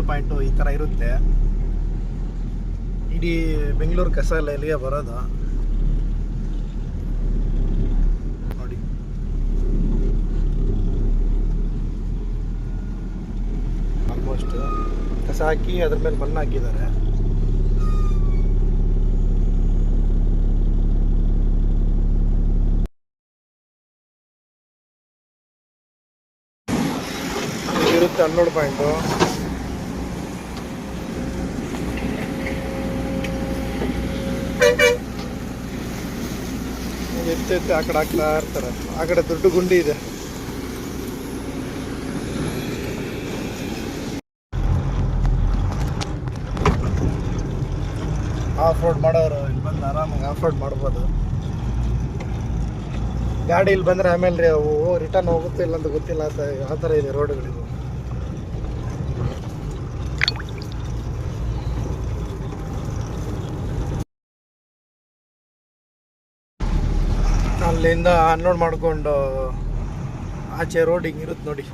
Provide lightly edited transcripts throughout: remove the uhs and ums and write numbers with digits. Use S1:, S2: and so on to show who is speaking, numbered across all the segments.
S1: Point ಈ ಥರ ಇರುತ್ತೆ. ಇಡೀ ಬೆಂಗಳೂರು ಕಸ ಎಲ್ಲ ಇಲ್ಲಿಗೆ ಬರೋದು ನೋಡಿ. ಆಲ್ಮೋಸ್ಟ್ ಕಸ ಹಾಕಿ ಅದ್ರ ಮೇಲೆ ಮಣ್ಣು ಹಾಕಿದ್ದಾರೆ. ಇರುತ್ತೆ 12 ಪಾಯಿಂಟು. ಎತ್ತೈತೆ ಆ ಕಡೆ ಹಾಕ್ತಾ ಇರ್ತಾರೆ. ಆ ಕಡೆ ದೊಡ್ಡ ಗುಂಡಿ ಇದೆ. ಆಫ್ ರೋಡ್ ಮಾಡೋರು ಇಲ್ಲಿ ಬಂದು ಆರಾಮಾಗಿ ಆಫ್ ರೋಡ್ ಮಾಡ್ಬೋದು. ಗಾಡಿ ಇಲ್ಲಿ ಬಂದರೆ ಆಮೇಲೆ ಅವು ರಿಟರ್ನ್ ಹೋಗುತ್ತೆ ಇಲ್ಲ ಅಂತ ಗೊತ್ತಿಲ್ಲ ಅಂತ ಆ ಥರ ಇದೆ ರೋಡ್ಗಳಿವು. ಅಲ್ಲಿಂದ ಅನ್ಲೋಡ್ ಮಾಡಿಕೊಂಡು ಆಚೆ ರೋಡ್ ಹಿಂಗಿರುತ್ತೆ ನೋಡಿ.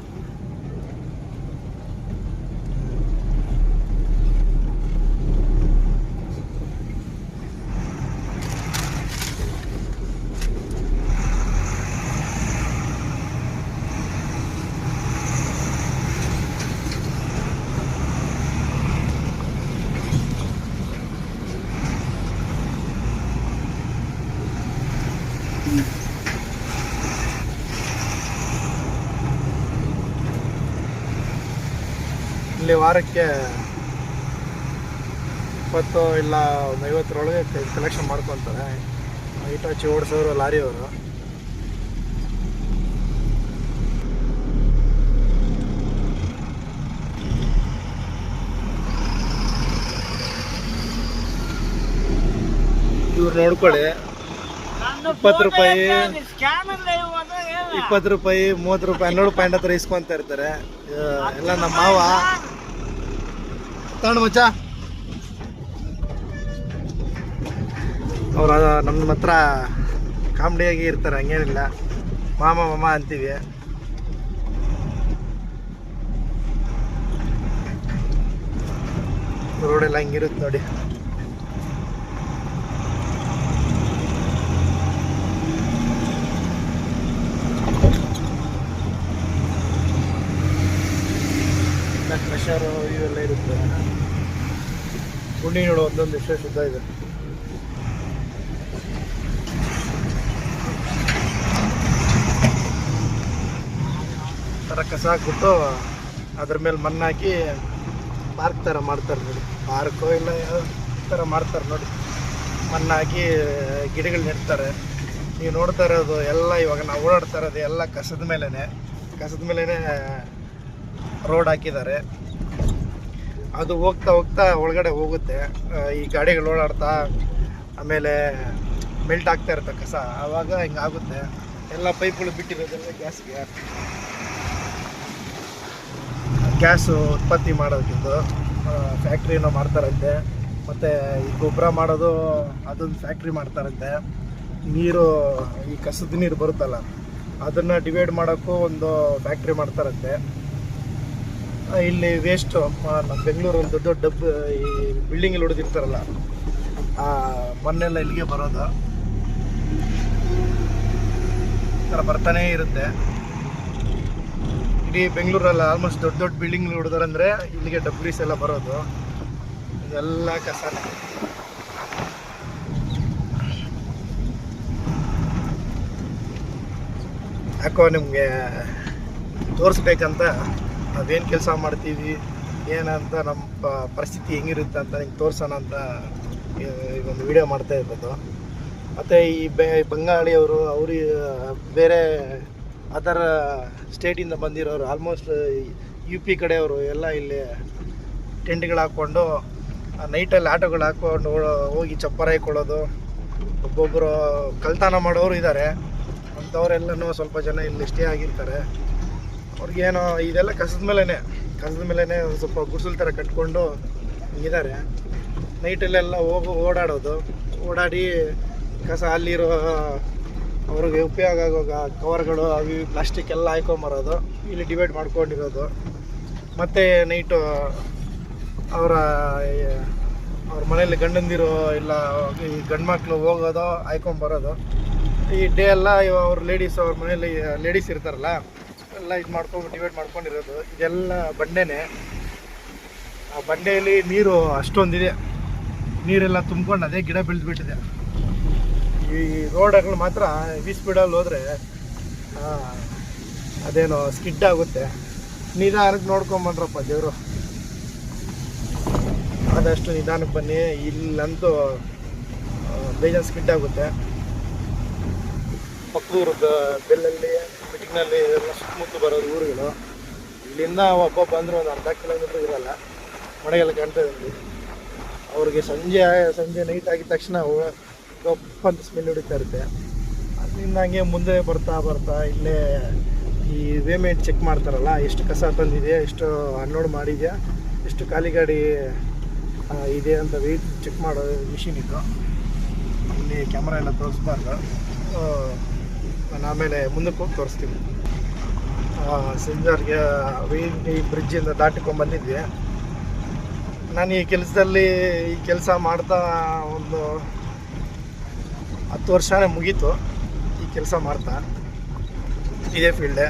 S1: ಇಲ್ಲಿ ವಾರಕ್ಕೆ 20 ಇಲ್ಲ 50 ಕಲೆಕ್ಷನ್ ಮಾಡ್ಕೊತಾರೆ ಇಟಾಚಿ ಓಡಿಸೋರು ಲಾರಿಯವರು. ಇವ್ರು ನೋಡ್ಕೊಳ್ಳಿ, 20 ರೂಪಾಯಿ 20 ರೂಪಾಯಿ 30 ರೂಪಾಯಿ 12 ಪಾಯಿಂಟ್ ಹತ್ರ ಇಸ್ಕೊಂತ ಇರ್ತಾರೆ ಎಲ್ಲ. ನಮ್ಮ ಮಾವ ತಗೊಂಡು ಮಚ್ಚ ಅವ್ರು ನಮ್ಮ ಹತ್ರ ಕಾಮಿಡಿಯಾಗಿ ಇರ್ತಾರೆ, ಹಂಗೇನಿಲ್ಲ. ಮಾಮ ಅಂತೀವಿ. ರೋಡೆಲ್ಲ ಹಂಗಿರುತ್ತೆ ನೋಡಿ. ಕ್ರಷರು ಇವೆಲ್ಲ ಇರುತ್ತೆ. ಗುಂಡಿಗಳು ಒಂದೊಂದು ಎಷ್ಟೇ ಶುದ್ಧ ಇದೆ. ಥರ ಕಸ ಹಾಕ್ಬಿಟ್ಟು ಅದ್ರ ಮೇಲೆ ಮಣ್ಣು ಹಾಕಿ ಪಾರ್ಕ್ ಥರ ಮಾಡ್ತಾರೆ ನೋಡಿ. ಪಾರ್ಕೋ ಇಲ್ಲ ಯಾವ ಥರ ಮಾಡ್ತಾರೆ ನೋಡಿ. ಮಣ್ಣು ಹಾಕಿ ಗಿಡಗಳು ನೆಡ್ತಾರೆ. ನೀವು ನೋಡ್ತಾ ಇರೋದು ಎಲ್ಲ ಇವಾಗ ನಾವು ಓಡಾಡ್ತಾ ಇರೋದು ಎಲ್ಲ ಕಸದ ಮೇಲೇ ರೋಡ್ ಹಾಕಿದ್ದಾರೆ. ಅದು ಹೋಗ್ತಾ ಒಳಗಡೆ ಹೋಗುತ್ತೆ. ಈ ಗಾಡಿಗಳು ಓಡಾಡ್ತಾ ಆಮೇಲೆ ಮೆಲ್ಟ್ ಆಗ್ತಾ ಇರುತ್ತೆ ಕಸ. ಆವಾಗ ಹಿಂಗಾಗುತ್ತೆ. ಎಲ್ಲ ಪೈಪ್ಗಳು ಬಿಟ್ಟಿರೋದೆಲ್ಲ ಗ್ಯಾಸು ಉತ್ಪತ್ತಿ ಮಾಡೋದಕ್ಕಿಂದು ಫ್ಯಾಕ್ಟ್ರಿನೋ ಮಾಡ್ತಾರಂತೆ. ಮತ್ತು ಈ ಗೊಬ್ಬರ ಮಾಡೋದು ಅದೊಂದು ಫ್ಯಾಕ್ಟ್ರಿ ಮಾಡ್ತಾರಂತೆ. ನೀರು ಈ ಕಸದ ನೀರು ಬರುತ್ತಲ್ಲ ಅದನ್ನು ಡಿವೈಡ್ ಮಾಡೋಕ್ಕೂ ಒಂದು ಫ್ಯಾಕ್ಟ್ರಿ ಮಾಡ್ತಾರಂತೆ. ಇಲ್ಲಿ ವೇಸ್ಟು ನಮ್ಮ ಬೆಂಗಳೂರು ಒಂದು ದೊಡ್ಡ ಡಬ್ಬು ಈ ಬಿಲ್ಡಿಂಗಲ್ಲಿ ಹೊಡೆದಿರ್ತಾರಲ್ಲ ಆ ಮಣ್ಣೆಲ್ಲ ಇಲ್ಲಿಗೆ ಬರೋದು. ಈ ಥರ ಬರ್ತಾನೇ ಇರುತ್ತೆ. ಇಡೀ ಬೆಂಗಳೂರಲ್ಲ ಆಲ್ಮೋಸ್ಟ್ ದೊಡ್ಡ ಬಿಲ್ಡಿಂಗ್ ಹೊಡೆದಾರಂದರೆ ಇಲ್ಲಿಗೆ ಡಬ್ರೀಸ್ ಎಲ್ಲ ಬರೋದು. ಇದೆಲ್ಲ ಕಸನೇ. ಯಾಕೋ ನಿಮಗೆ ತೋರಿಸ್ಬೇಕಂತ ನಾವೇನು ಕೆಲಸ ಮಾಡ್ತೀವಿ ಏನಂತ ನಮ್ಮ ಪರಿಸ್ಥಿತಿ ಹೆಂಗಿರುತ್ತೆ ಅಂತ ನಿಮ್ಗೆ ತೋರಿಸೋಣ ಅಂತ ಒಂದು ವಿಡಿಯೋ ಮಾಡ್ತಾ ಇರ್ಬೋದು. ಮತ್ತು ಈ ಬಂಗಾಳಿಯವರು ಬೇರೆ ಅದರ ಸ್ಟೇಟಿಂದ ಬಂದಿರೋರು ಆಲ್ಮೋಸ್ಟ್ UP ಕಡೆಯವರು ಎಲ್ಲ ಇಲ್ಲಿ ಟೆಂಟ್ಗಳು ಹಾಕ್ಕೊಂಡು ನೈಟಲ್ಲಿ ಆಟೋಗಳು ಹಾಕ್ಕೊಂಡು ಹೋಗಿ ಚಪ್ಪರ ಹಾಕೊಳ್ಳೋದು. ಒಬ್ಬೊಬ್ಬರು ಕಳ್ತನ ಮಾಡೋರು ಇದ್ದಾರೆ. ಅಂಥವರೆಲ್ಲನೂ ಸ್ವಲ್ಪ ಜನ ಇಲ್ಲಿ ಸ್ಟೇ ಆಗಿರ್ತಾರೆ. ಅವ್ರಿಗೇನೋ ಇದೆಲ್ಲ ಕಸದ ಮೇಲೇ ಒಂದು ಸ್ವಲ್ಪ ಗುಡಿಸಲು ಥರ ಕಟ್ಕೊಂಡು ಇದ್ದಾರೆ. ನೈಟಲ್ಲೆಲ್ಲ ಓಡಾಡಿ ಕಸ ಅಲ್ಲಿರೋ ಅವ್ರಿಗೆ ಉಪಯೋಗ ಆಗೋ ಕವರ್ಗಳು ಅವು ಪ್ಲಾಸ್ಟಿಕ್ ಎಲ್ಲ ಹಾಕೊಂಬರೋದು, ಇಲ್ಲಿ ಡಿವೈಡ್ ಮಾಡ್ಕೊಂಡಿರೋದು. ಮತ್ತು ನೈಟು ಅವರ ಅವ್ರ ಮನೇಲಿ ಗಂಡಂದಿರು ಇಲ್ಲ ಈ ಗಂಡು ಮಕ್ಕಳು ಹೋಗೋದು ಆಯ್ಕೊಂಬರೋದು, ಈ ಡೇ ಎಲ್ಲ ಅವ್ರ ಲೇಡೀಸ್ ಅವ್ರ ಮನೇಲಿ ಲೇಡೀಸ್ ಇರ್ತಾರಲ್ಲ ಎಲ್ಲ ಇದು ಮಾಡ್ಕೊಂಡು ಡಿವೈಡ್ ಮಾಡ್ಕೊಂಡಿರೋದು. ಇದೆಲ್ಲ ಬಂಡೆನೇ. ಆ ಬಂಡೆಯಲ್ಲಿ ನೀರು ಅಷ್ಟೊಂದಿದೆ, ನೀರೆಲ್ಲ ತುಂಬ್ಕೊಂಡು ಅದೇ ಗಿಡ ಬೆಳೆದ್ಬಿಟ್ಟಿದೆ. ಈ ರೋಡ್ಗಳು ಮಾತ್ರ ಹೆವಿ ಸ್ಪೀಡಲ್ಲಿ ಹೋದರೆ ಅದೇನೋ ಸ್ಕಿಡ್ ಆಗುತ್ತೆ. ನಿಧಾನಕ್ಕೆ ನೋಡ್ಕೊಂಬನ್ರಪ್ಪ ದೇವರು, ಆದಷ್ಟು ನಿಧಾನಕ್ಕೆ ಬನ್ನಿ. ಇಲ್ಲಂತೂ ಬೇಜಾನ್ ಸ್ಕಿಡ್ ಆಗುತ್ತೆ. ಪಕ್ಕದೂರದ ಬೆಲ್ಲಲ್ಲಿ ಮೀಟಿಂಗ್ನಲ್ಲಿ ಎಲ್ಲ ಸುತ್ತಮುತ್ತ ಬರೋದು ಊರುಗಳು. ಇಲ್ಲಿಂದ ಒಬ್ಬ ಬಂದರೂ ಒಂದು ಅರ್ಧ ಕಿಲೋಮೀಟ್ರ್ ಇರೋಲ್ಲ, ಮಳೆಗೆಲ್ಲ ಕಾಣ್ತದೆ. ಅವ್ರಿಗೆ ಸಂಜೆ ನೈಟ್ ಆಗಿದ ತಕ್ಷಣ ಗಪ್ಪಂತ ಸ್ಮೆಲ್ ಹೊಡಿತಾ ಇರುತ್ತೆ. ಅದರಿಂದ ಹಂಗೆ ಮುಂದೆ ಬರ್ತಾ ಇಲ್ಲೇ ಈ ವೇಮೆಂಟ್ ಚೆಕ್ ಮಾಡ್ತಾರಲ್ಲ, ಎಷ್ಟು ಕಸ ತಂದಿದೆ, ಎಷ್ಟು ಅನ್ಲೋಡ್ ಮಾಡಿದೆಯಾ, ಎಷ್ಟು ಖಾಲಿ ಗಾಡಿ ಇದೆ ಅಂತ ವೆಯ್ಟ್ ಚೆಕ್ ಮಾಡೋ ಮಿಷಿನ್ ಇತ್ತು. ಇಲ್ಲಿ ಕ್ಯಾಮ್ರಾ ಎಲ್ಲ ತೋರಿಸ್ಬಾರ್ದು, ನಾನು ಆಮೇಲೆ ಮುಂದಕ್ಕೆ ಹೋಗಿ ತೋರಿಸ್ತೀನಿ. ಸಿಂಜರ್ಗೆ ಈ ಬ್ರಿಡ್ಜಿಂದ ದಾಟಿಕೊಂಡ್ಬಂದಿದ್ವಿ. ನಾನು ಈ ಕೆಲಸ ಮಾಡ್ತಾ ಒಂದು 10 ವರ್ಷನೇ ಮುಗೀತು. ಈ ಕೆಲಸ ಮಾಡ್ತಾ ಇದೇ ಫೀಲ್ಡೆ.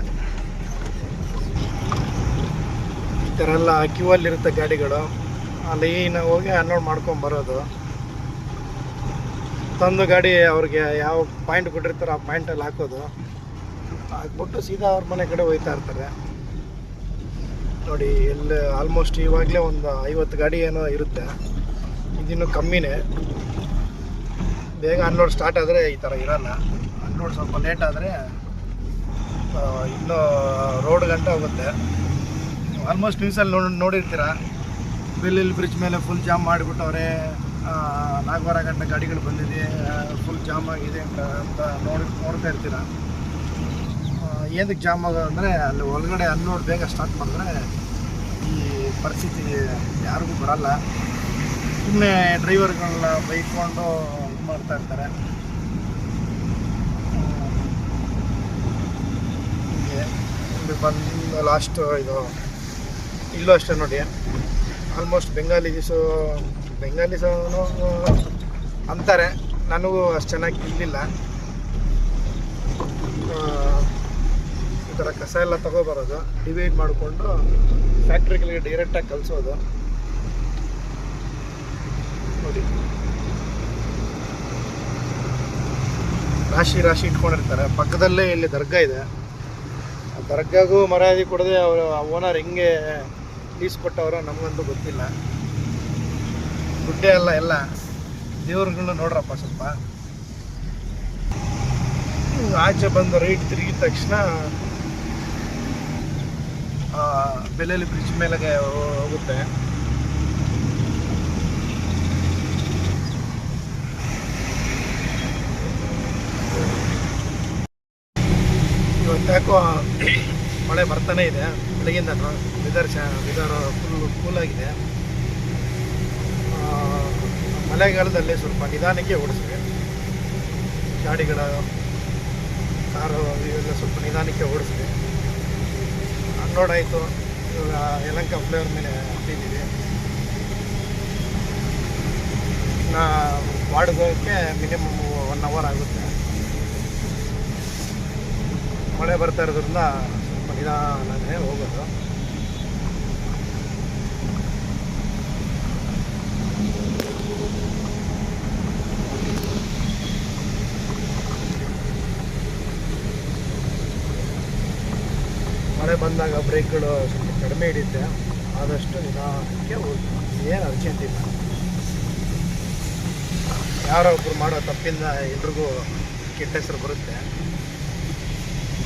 S1: ಈ ಥರ ಎಲ್ಲ ಕ್ಯೂವಲ್ಲಿರುತ್ತೆ ಗಾಡಿಗಳು, ಲೈನಾಗಿ ಹೋಗಿ ಅನ್ಲೋಡ್ ಮಾಡ್ಕೊಂಬರೋದು. ತಂದು ಗಾಡಿ ಅವ್ರಿಗೆ ಯಾವ ಪಾಯಿಂಟ್ ಕೊಟ್ಟಿರ್ತಾರೋ ಆ ಪಾಯಿಂಟಲ್ಲಿ ಹಾಕೋದು, ಹಾಕ್ಬಿಟ್ಟು ಸೀದಾ ಅವ್ರ ಮನೆ ಕಡೆ ಹೋಗ್ತಾ ಇರ್ತಾರೆ. ನೋಡಿ ಇಲ್ಲಿ ಆಲ್ಮೋಸ್ಟ್ ಇವಾಗಲೇ ಒಂದು 50 ಗಾಡಿ ಏನೋ ಇರುತ್ತೆ. ಇದಿನ್ನೂ ಕಮ್ಮಿನೇ. ಬೇಗ ಅನ್ಲೋಡ್ ಸ್ಟಾರ್ಟ್ ಆದರೆ ಈ ಥರ ಇರೋಲ್ಲ. ಅನ್ಲೋಡ್ ಸ್ವಲ್ಪ ಲೇಟ್ ಆದರೆ ಇನ್ನೂ ರೋಡ್ ಗಂಟೆ ಹೋಗುತ್ತೆ. ಆಲ್ಮೋಸ್ಟ್ ನ್ಯೂಸಲ್ಲಿ ನೋಡಿರ್ತೀರ, ಬೆಲ್ಲಿಲ್ ಬ್ರಿಡ್ಜ್ ಮೇಲೆ ಫುಲ್ ಜಾಮ್ ಮಾಡಿಬಿಟ್ಟವ್ರೆ, 4 ಗಂಟೆ ಗಾಡಿಗಳು ಬಂದಿದೆ, ಫುಲ್ ಜಾಮ್ ಆಗಿದೆ ಅಂತ ನೋಡ್ತಾ ಇರ್ತೀರ. ಏನಕ್ಕೆ ಜಾಮ್ ಆಗೋದು ಅಂದರೆ ಅಲ್ಲಿ ಒಳಗಡೆ ಅನ್ಲೋಡ್ ಬೇಗ ಸ್ಟಾರ್ಟ್ ಮಾಡಿದ್ರೆ ಈ ಪರಿಸ್ಥಿತಿ ಯಾರಿಗೂ ಬರಲ್ಲ. ಸುಮ್ಮನೆ ಡ್ರೈವರ್ಗಳನ್ನ ಬೈಕೊಂಡು ಇದು ಮಾಡ್ತಾ ಇರ್ತಾರೆ. ಹೀಗೆ ಬಂದು ಲಾಸ್ಟ್ ಇಲ್ಲೂ ಅಷ್ಟೇ ನೋಡಿ. ಆಲ್ಮೋಸ್ಟ್ ಬೆಂಗಾಲೀಸು ಅಂತಾರೆ, ನನಗೂ ಅಷ್ಟು ಚೆನ್ನಾಗಿ ತಿಳಿಲಿಲ್ಲ. ಈ ಥರ ಕಸ ಎಲ್ಲ ತಗೊಬರೋದು, ಡಿವೈಡ್ ಮಾಡಿಕೊಂಡು ಫ್ಯಾಕ್ಟ್ರಿಗಳಿಗೆ ಡೈರೆಕ್ಟಾಗಿ ಕಳಿಸೋದು. ನೋಡಿ ರಾಶಿ ಇಟ್ಕೊಂಡಿರ್ತಾರೆ. ಪಕ್ಕದಲ್ಲೇ ಇಲ್ಲಿ ದರ್ಗಾ ಇದೆ. ಆ ದರ್ಗಾಗೂ ಮರ್ಯಾದೆ ಕೊಡದೆ ಅವರು ಓನರ್ ಹೆಂಗೆ ಲೀಸ್ ಕೊಟ್ಟವರು ನಮಗಂತೂ ಗೊತ್ತಿಲ್ಲ. ದುಡ್ಡೇ ಅಲ್ಲ ಎಲ್ಲ ದೇವ್ರುಗಳನ್ನ ನೋಡ್ರಪ್ಪ ಸ್ವಲ್ಪ. ಆಚೆ ಬಂದು ರೈಟ್ ತಿರುಗಿದ ತಕ್ಷಣ ಬೆಲೆಯಲ್ಲಿ ಬ್ರಿಡ್ಜ್ ಮೇಲೆ ಹೋಗುತ್ತೆ. ಇವತ್ತಾಕೋ ಮಳೆ ಬರ್ತಾನೆ ಇದೆ ಬೆಳಗಿಂದ. ವೆದರ್ ಫುಲ್ ಕೂಲಾಗಿದೆ. ಮಳೆಗಾಲದಲ್ಲಿ ಸ್ವಲ್ಪ ನಿಧಾನಕ್ಕೆ ಓಡಿಸ್ಬೇಕು ಗಾಡಿಗಳು, ಕಾರು ಇವೆಲ್ಲ ಸ್ವಲ್ಪ ನಿಧಾನಕ್ಕೆ ಓಡಿಸ್ಬೇಕು. ಅನ್ಲೋಡ್ ಆಯಿತು. ಇವಾಗ ಯಲಹಂಕ ಫ್ಲೇವರ್ ಮೇಲೆ ಹತ್ತಿದ್ದೀವಿ. ವಾರ್ಡ್ಗೋಕ್ಕೆ ಮಿನಿಮಮ್ 1 ಅವರ್ ಆಗುತ್ತೆ. ಮಳೆ ಬರ್ತಾ ಇರೋದ್ರಿಂದ ಸ್ವಲ್ಪ ನಿಧಾನನೇ ಹೋಗೋದು. ಮಳೆ ಬಂದಾಗ ಬ್ರೇಕ್ಗಳು ಸ್ವಲ್ಪ ಕಡಿಮೆ ಹಿಡಿಯುತ್ತೆ. ಆದಷ್ಟು ನಿಧಾನಕ್ಕೆ ಹೋಗಿ, ಏನು ಅರ್ಜೆಂಟ್ ಇಲ್ಲ. ಯಾರೋ ಒಬ್ಬರು ಮಾಡೋ ತಪ್ಪಿಂದ ಎಲ್ರಿಗೂ ಕೆಟ್ಟ ಹೆಸರು ಬರುತ್ತೆ.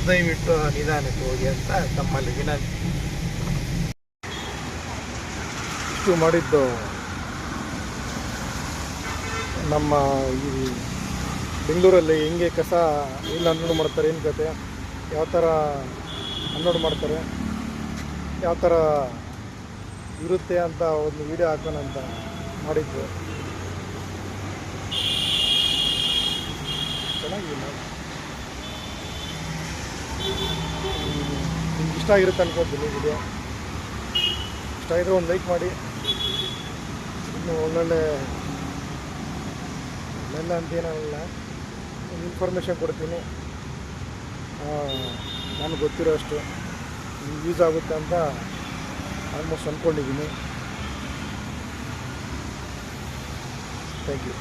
S1: ದಯವಿಟ್ಟು ನಿಧಾನಕ್ಕೆ ಹೋಗಿ ಅಂತ ತಮ್ಮಲ್ಲಿ ವಿನಂತಿ. ಇಷ್ಟು ಮಾಡಿದ್ದು ನಮ್ಮ ಈ ಬೆಂಗಳೂರಲ್ಲಿ ಹೆಂಗೆ ಕಸ ಇಲ್ಲ ಅನ್ಲೋಡ್ ಮಾಡ್ತಾರೆ, ಏನು ಕತೆ, ಯಾವ ಥರ ಅನ್ಲೋಡ್ ಮಾಡ್ತಾರೆ, ಯಾವ ಥರ ಇರುತ್ತೆ ಅಂತ ಒಂದು ವಿಡಿಯೋ ಹಾಕೋಣ ಅಂತ ಮಾಡಿದ್ದು. ಚೆನ್ನಾಗಿಲ್ಲ. ನಿಮ್ಗೆ ಇಷ್ಟ ಆಗಿರುತ್ತೆ ಅನ್ಕೋತೀನಿ ವಿಡಿಯೋ. ಇಷ್ಟ ಆಗಿದ್ರೆ ಒಂದು ಲೈಕ್ ಮಾಡಿ. ಇನ್ನು ಒಳ್ಳೊಳ್ಳೆ ಅಂತೇನಲ್ಲ, ಇನ್ಫಾರ್ಮೇಷನ್ ಕೊಡ್ತೀನಿ. ನನಗೆ ಗೊತ್ತಿರೋ ಅಷ್ಟು ಯೂಸ್ ಆಗುತ್ತೆ ಅಂತ ಆಲ್ಮೋಸ್ಟ್ ಅಂದ್ಕೊಂಡಿದ್ದೀನಿ. Thank you.